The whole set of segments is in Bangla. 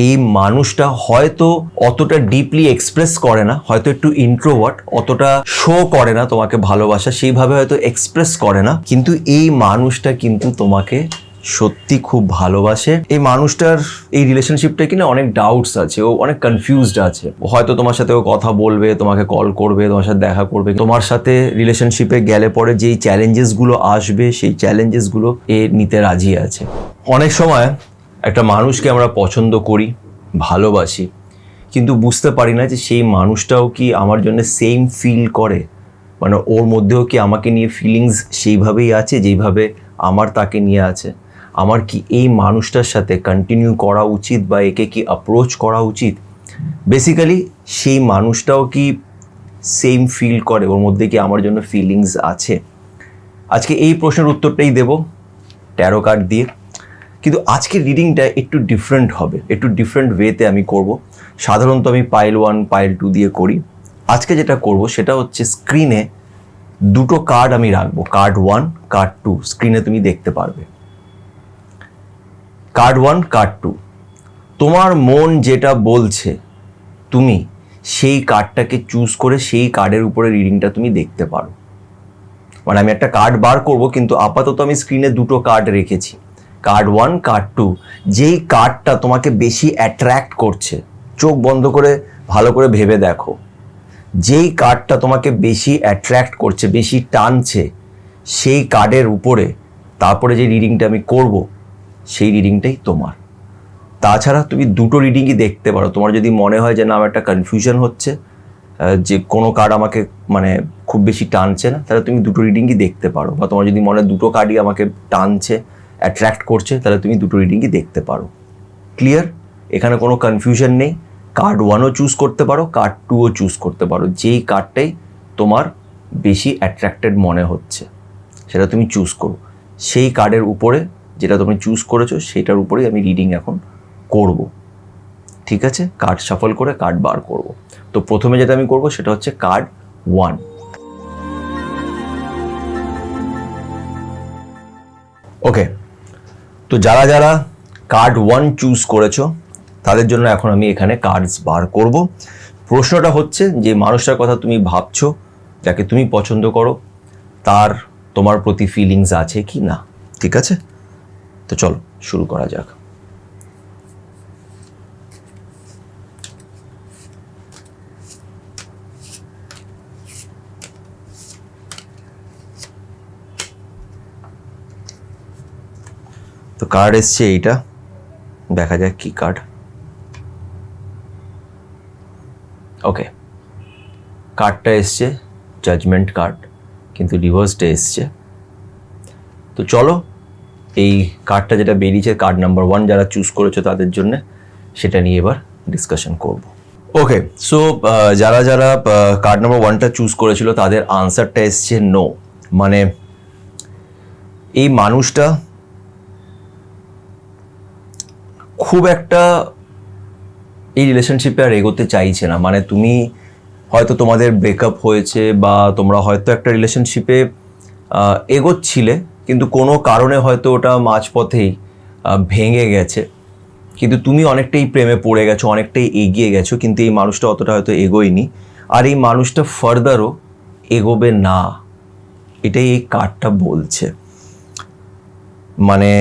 এই মানুষটা হয়তো অতটা ডিপলি এক্সপ্রেস করে না, হয়তো একটু ইন্ট্রোভার্ট, অতটা শো করে না তোমাকে ভালোবাসা, সেইভাবে হয়তো এক্সপ্রেস করে না, কিন্তু এই মানুষটা কিন্তু তোমাকে সত্যি খুব ভালোবাসে। এই মানুষটার এই রিলেশনশিপটা কিনা অনেক ডাউটস আছে, ও অনেক কনফিউজড আছে। হয়তো তোমার সাথে ও কথা বলবে, তোমাকে কল করবে, তোমার সাথে দেখা করবে, তোমার সাথে রিলেশনশিপে গেলে পরে যেই চ্যালেঞ্জেসগুলো আসবে সেই চ্যালেঞ্জেসগুলো এ নিতে রাজি আছে। অনেক সময় একটা মানুষকে আমরা পছন্দ করি, ভালোবাসি, কিন্তু বুঝতে পারি না যে সেই মানুষটাও কি আমার জন্য সেম ফিল করে, মানে ওর মধ্যেও কি আমাকে নিয়ে ফিলিংস সেইভাবেই আছে যেইভাবে আমার তাকে নিয়ে আছে। আমার কি এই মানুষটার সাথে কন্টিনিউ করা উচিত বা একে কি অ্যাপ্রোচ করা উচিত? বেসিক্যালি সেই মানুষটাও কি সেম ফিল করে, ওর মধ্যে কি আমার জন্য ফিলিংস আছে? আজকে এই প্রশ্নের উত্তরটাই দেব ট্যারো কার্ড দিয়ে। কিন্তু আজকের রিডিংটা একটু ডিফারেন্ট হবে, একটু ডিফারেন্ট ওয়েতে আমি করব। সাধারণত আমি পাইল 1 পাইল 2 দিয়ে করি। আজকে যেটা করব সেটা হচ্ছে স্ক্রিনে দুটো কার্ড আমি রাখবো, কার্ড 1 কার্ড 2 স্ক্রিনে তুমি দেখতে পারবে। কার্ড 1 কার্ড 2, তোমার মন যেটা বলছে তুমি সেই কার্ডটাকে চুজ করে সেই কার্ডের উপরে রিডিংটা তুমি দেখতে পারো। মানে আমি একটা কার্ড বার করব, কিন্তু আপাতত আমি স্ক্রিনে দুটো কার্ড রেখেছি, কার্ড 1 কার্ড 2। যেই কার্ডটা তোমাকে বেশি অ্যাট্রাক্ট করছে, চোখ বন্ধ করে ভালো করে ভেবে দেখো, যেই কার্ডটা তোমাকে বেশি অ্যাট্রাক্ট করছে, বেশি টানছে, সেই কার্ডের উপরে তারপরে যে রিডিংটা আমি করব সেই রিডিংটাই তোমার। তাছাড়া তুমি দুটো রিডিংই দেখতে পারো। তোমার যদি মনে হয় যে না আমার একটা কনফিউশন হচ্ছে, যে কোনো কার্ড আমাকে মানে খুব বেশি টানছে না, তাহলে তুমি দুটো রিডিংই দেখতে পারো। বা তোমার যদি মনে হয় দুটো কার্ডই আমাকে টানছে, অ্যাট্রাক্ট করছে, তাহলে তুমি দুটো রিডিংই দেখতে পারো। ক্লিয়ার? এখানে কোনো কনফিউশন নেই। কার্ড 1ও চুজ করতে পারো, কার্ড 2ও চুজ করতে পারো। যেই কার্ডটাই তোমার বেশি অ্যাট্রাক্টেড মনে হচ্ছে সেটা তুমি চুজ করো। সেই কার্ডের উপরে যেটা তুমি চুজ করেছো সেটার উপরেই আমি রিডিং এখন করব। ঠিক আছে? কার্ড শাফল করে কার্ড বার করব। তো প্রথমে যেটা আমি করব সেটা হচ্ছে কার্ড 1। ওকে, তো যারা যারা কার্ড 1 চুজ করেছো তাদের জন্য এখন আমি এখানে কার্ডস বার করব। প্রশ্নটা হচ্ছে যে মানুষটার কথা তুমি ভাবছো, যাকে তুমি পছন্দ করো, তার তোমার প্রতি ফিলিংস আছে কি না। ঠিক আছে? তো চলো শুরু করা যাক। তো কার্ড এসছে এইটা, দেখা যাক কি কার্ড। ওকে, কার্ডটা এসছে জাজমেন্ট কার্ড, কিন্তু রিভার্সটা এসছে। তো চলো এই কার্ডটা যেটা বেরিয়েছে, কার্ড নাম্বার 1 যারা চুজ করেছো তাদের জন্য, সেটা নিয়ে এবার ডিসকাশন করব। ওকে, সো যারা যারা কার্ড নাম্বার 1টা চুজ করেছিল তাদের আনসারটা এসছে নো। মানে এই মানুষটা খুব একটা এই রিলেশনশিপে আর এগোতে চাইছে না। মানে তুমি হয়তো তোমাদের ব্রেকআপ হয়েছে বা তোমরা হয়তো একটা রিলেশনশিপে এগোচ্ছিলে, কিন্তু কোনো কারণে হয়তো ওটা মাঝপথেই ভেঙে গেছে, কিন্তু তুমি অনেকটাই প্রেমে পড়ে গেছো, অনেকটাই এগিয়ে গেছো, কিন্তু এই মানুষটা অতটা হয়তো এগোয়নি, আর এই মানুষটা ফার্দারও এগোবে না, এটাই এই কার্ডটা বলছে। মানে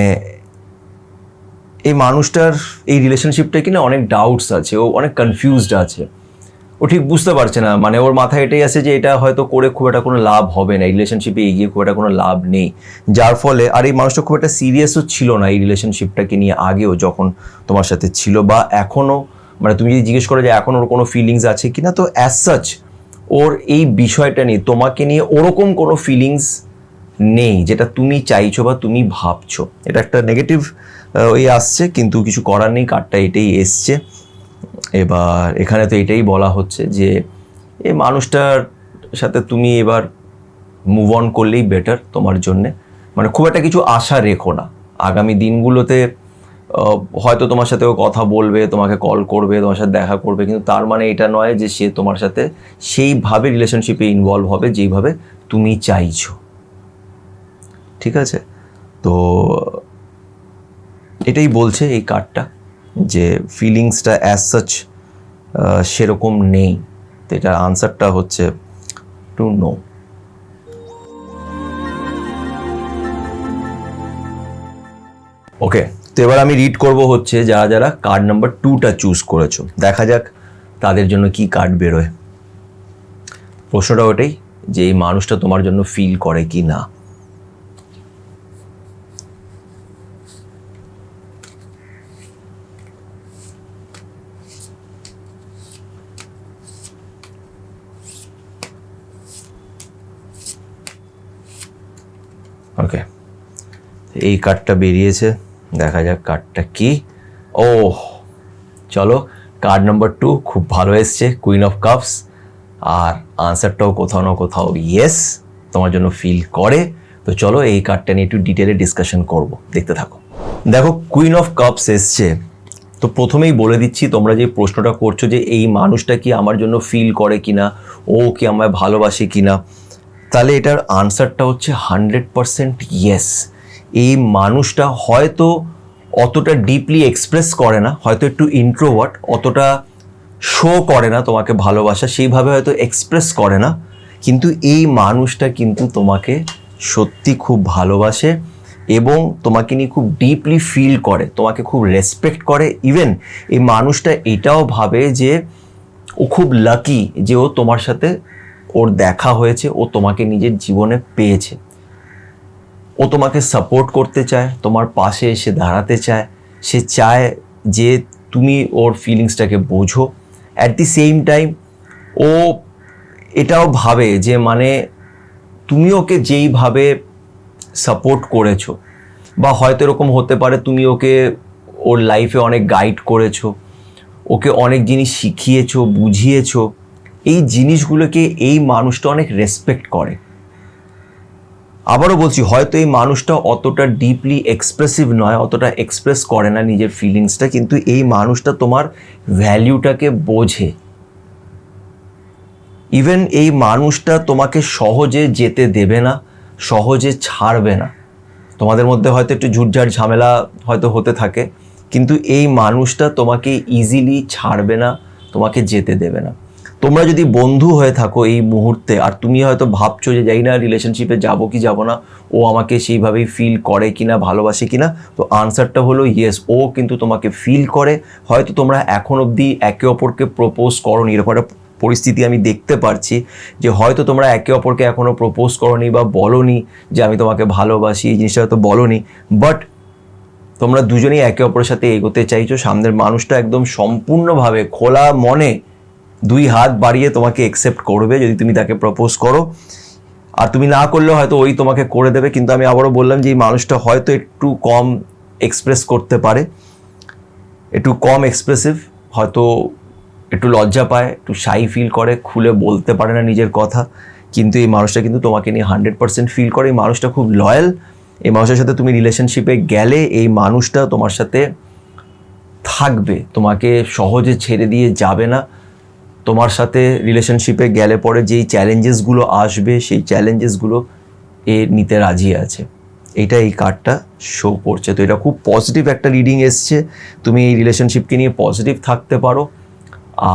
এই মানুষটার এই রিলেশনশিপটা কিনা অনেক ডাউটস আছে, ও অনেক কনফিউজড আছে, ও ঠিক বুঝতে পারছে না। মানে ওর মাথায় এটাই আছে যে এটা হয়তো করে খুব একটা কোনো লাভ হবে না, এই রিলেশনশিপে এগিয়ে খুব একটা কোনো লাভ নেই, যার ফলে আর এই মানুষটা খুব একটা সিরিয়াসও ছিল না এই রিলেশনশিপটাকে নিয়ে আগেও যখন তোমার সাথে ছিল, বা এখনও। মানে তুমি যদি জিজ্ঞেস করো যে এখন ওর কোনো ফিলিংস আছে কিনা, তো অ্যাজ সাচ ওর এই বিষয়টা নিয়ে, তোমাকে নিয়ে ওরকম কোনো ফিলিংস নেই যেটা তুমি চাইছো বা তুমি ভাবছো। এটা একটা নেগেটিভ ওই আসছে, কিন্তু কিছু করার নেই, কার্ডটা এটাই এসছে। এবার এখানে তো এটাই বলা হচ্ছে যে এই মানুষটার সাথে তুমি এবার মুভ অন করলেই বেটার তোমার জন্যে। মানে খুব একটা কিছু আশা রেখো না আগামী দিনগুলোতে। হয়তো তোমার সাথেও কথা বলবে, তোমাকে কল করবে, তোমার সাথে দেখা করবে, কিন্তু তার মানে এটা নয় যে সে তোমার সাথে সেইভাবে রিলেশনশিপে ইনভলভ হবে যেইভাবে তুমি চাইছো। ঠিক আছে? তো এটাই বলছে এই কার্ডটা, যে ফিলিংসটা অ্যাজ সাচ সেরকম নেই। তো এটার আনসারটা হচ্ছে টু নো। ওকে, তো এবার আমি রিড করব হচ্ছে যারা যারা কার্ড নাম্বার 2টা চুজ করেছো, দেখা যাক তাদের জন্য কি কার্ড বেরোয়। প্রশ্নটা ওটাই যে এই মানুষটা তোমার জন্য ফিল করে কি না। ওকে, এই কার্ডটা বেরিয়েছে, দেখা যাক কার্ডটা কি। ও চলো, কার্ড নাম্বার 2 খুব ভালো এসছে, কুইন অফ কাপস। আর আনসারটাও কোথাও না কোথাও ইয়েস, তোমার জন্য ফিল করে। তো চলো এই কার্ডটা নিয়ে একটু ডিটেলে ডিসকাশন করব, দেখতে থাকো। দেখো, কুইন অফ কাপস এসছে। তো প্রথমেই বলে দিচ্ছি, তোমরা যে প্রশ্নটা করছো যে এই মানুষটা কি আমার জন্য ফিল করে কিনা, ও কি আমায় ভালোবাসে কিনা, তাহলে এটার আনসারটা হচ্ছে 100% ইয়েস। এই মানুষটা হয়তো অতটা ডিপলি এক্সপ্রেস করে না, হয়তো একটু ইন্ট্রোভার্ট, অতটা শো করে না তোমাকে ভালোবাসা, সেইভাবে হয়তো এক্সপ্রেস করে না, কিন্তু এই মানুষটা কিন্তু তোমাকে সত্যি খুব ভালোবাসে এবং তোমাকে নিয়ে খুব ডিপলি ফিল করে, তোমাকে খুব রেসপেক্ট করে। ইভেন এই মানুষটা এটাও ভাবে যে ও খুব লাকি যে ও তোমার সাথে ওর দেখা হয়েছে, ও তোমাকে নিজের জীবনে পেয়েছে। ও তোমাকে সাপোর্ট করতে চায়, তোমার পাশে এসে দাঁড়াতে চায়, সে চায় যে তুমি ওর ফিলিংসটাকে বোঝো। অ্যাট দি সেম টাইম ও এটাও ভাবে যে মানে তুমি ওকে যেইভাবে সাপোর্ট করেছো, বা হয়তো এরকম হতে পারে তুমি ওকে ওর লাইফে অনেক গাইড করেছো, ওকে অনেক জিনিস শিখিয়েছো, বুঝিয়েছো, এই জিনিসগুলোকে এই মানুষটা অনেক রেসপেক্ট করে। আবারও বলছি, হয়তো এই মানুষটা অতটা ডিপলি এক্সপ্রেসিভ নয়, অতটা এক্সপ্রেস করে না নিজের ফিলিংসটা, কিন্তু এই মানুষটা তোমার ভ্যালিউটাকে বোঝে। ইভেন এই মানুষটা তোমাকে সহজে যেতে দেবে না, সহজে ছাড়বে না। তোমাদের মধ্যে হয়তো একটু ঝুটঝাট ঝামেলা হয়তো হতে থাকে, কিন্তু এই মানুষটা তোমাকে ইজিলি ছাড়বে না, তোমাকে যেতে দেবে না। তোমরা যদি বন্ধু হয়ে থাকো এই মুহূর্তে, আর তুমি হয়তো ভাবছো যে যাই না রিলেশনশিপে যাবো কি যাবো না, ও আমাকে সেইভাবেই ফিল করে কিনা, ভালোবাসে কিনা, তো আনসারটা হলো ইয়েস, ও কিন্তু তোমাকে ফিল করে। হয়তো তোমরা এখন অবধি একে অপরকে প্রপোজ করোনি, এরকম একটা পরিস্থিতি আমি দেখতে পারছি যে হয়তো তোমরা একে অপরকে এখনও প্রপোজ করোনি বা বলোনি যে আমি তোমাকে ভালোবাসি, এই জিনিসটা হয়তো বলোনি, বাট তোমরা দুজনেই একে অপরের সাথে এগোতে চাইছো। সামনের মানুষটা একদম সম্পূর্ণভাবে খোলা মনে 2 হাত বাড়িয়ে তোমাকে অ্যাকসেপ্ট করবে যদি তুমি তাকে প্রপোজ করো, আর তুমি না করলেও হয়তো ওই তোমাকে করে দেবে। কিন্তু আমি আবারও বললাম যে এই মানুষটা হয়তো একটু কম এক্সপ্রেস করতে পারে, একটু কম এক্সপ্রেসিভ, হয়তো একটু লজ্জা পায়, একটু শাই ফিল করে, খুলে বলতে পারে না নিজের কথা, কিন্তু এই মানুষটা কিন্তু তোমাকে নিয়ে 100% ফিল করে। এই মানুষটা খুব লয়াল, এই মানুষের সাথে তুমি রিলেশনশিপে গেলে এই মানুষটা তোমার সাথে থাকবে, তোমাকে সহজে ছেড়ে দিয়ে যাবে না। তোমার সাথে রিলেশনশিপে গেলে পরে যেই চ্যালেঞ্জেসগুলো আসবে, সেই চ্যালেঞ্জেসগুলো এ নিতে রাজি আছে। এটা এই কার্ডটা শো করছে। তো এটা খুব পজিটিভ একটা রিডিং এসছে, তুমি এই রিলেশনশিপকে নিয়ে পজিটিভ থাকতে পারো।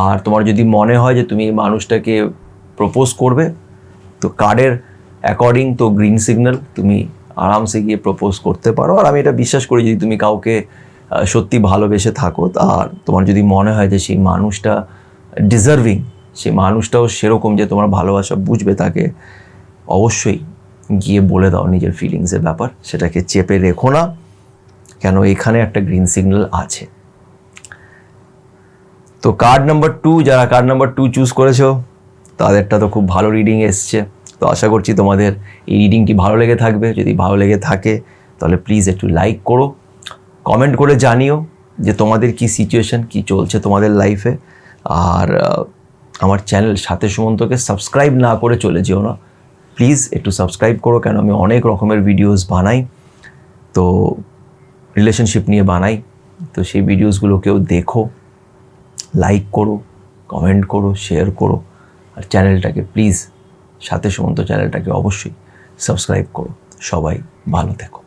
আর তোমার যদি মনে হয় যে তুমি এই মানুষটাকে প্রপোজ করবে, তো কার্ডের অ্যাকর্ডিং তো গ্রিন সিগন্যাল, তুমি আরামসে গিয়ে প্রপোজ করতে পারো। আর আমি এটা বিশ্বাস করি, যদি তুমি কাউকে সত্যি ভালোবেসে থাকো, আর তোমার যদি মনে হয় যে সেই মানুষটা ডিজার্ভিং, সেই মানুষটাও সেরকম যে তোমার ভালোবাসা বুঝবে, তাকে অবশ্যই গিয়ে বলে দাও নিজের ফিলিংসের ব্যাপার, সেটাকে চেপে রেখো না, কেন এখানে একটা গ্রিন সিগন্যাল আছে। তো কার্ড নাম্বার 2, যারা কার্ড নাম্বার 2 চুজ করেছো তাদেরটা তো খুব ভালো রিডিং এসছে। তো আশা করছি তোমাদের এই রিডিংটি ভালো লেগে থাকবে। যদি ভালো লেগে থাকে তাহলে প্লিজ একটু লাইক করো, কমেন্ট করে জানিও যে তোমাদের কি সিচুয়েশন, কি চলছে তোমাদের লাইফে। আর আমার চ্যানেল সাথে সুমন্তকে সাবস্ক্রাইব না করে চলে যেও না, প্লিজ একটু সাবস্ক্রাইব করো, কেন আমি অনেক রকমের ভিডিওস বানাই, তো রিলেশনশিপ নিয়ে বানাই। তো সেই ভিডিওসগুলোকেও দেখো, লাইক করো, কমেন্ট করো, শেয়ার করো, আর চ্যানেলটাকে প্লিজ সাথে সুমন্ত চ্যানেলটাকে অবশ্যই সাবস্ক্রাইব করো। সবাই ভালো থেকো।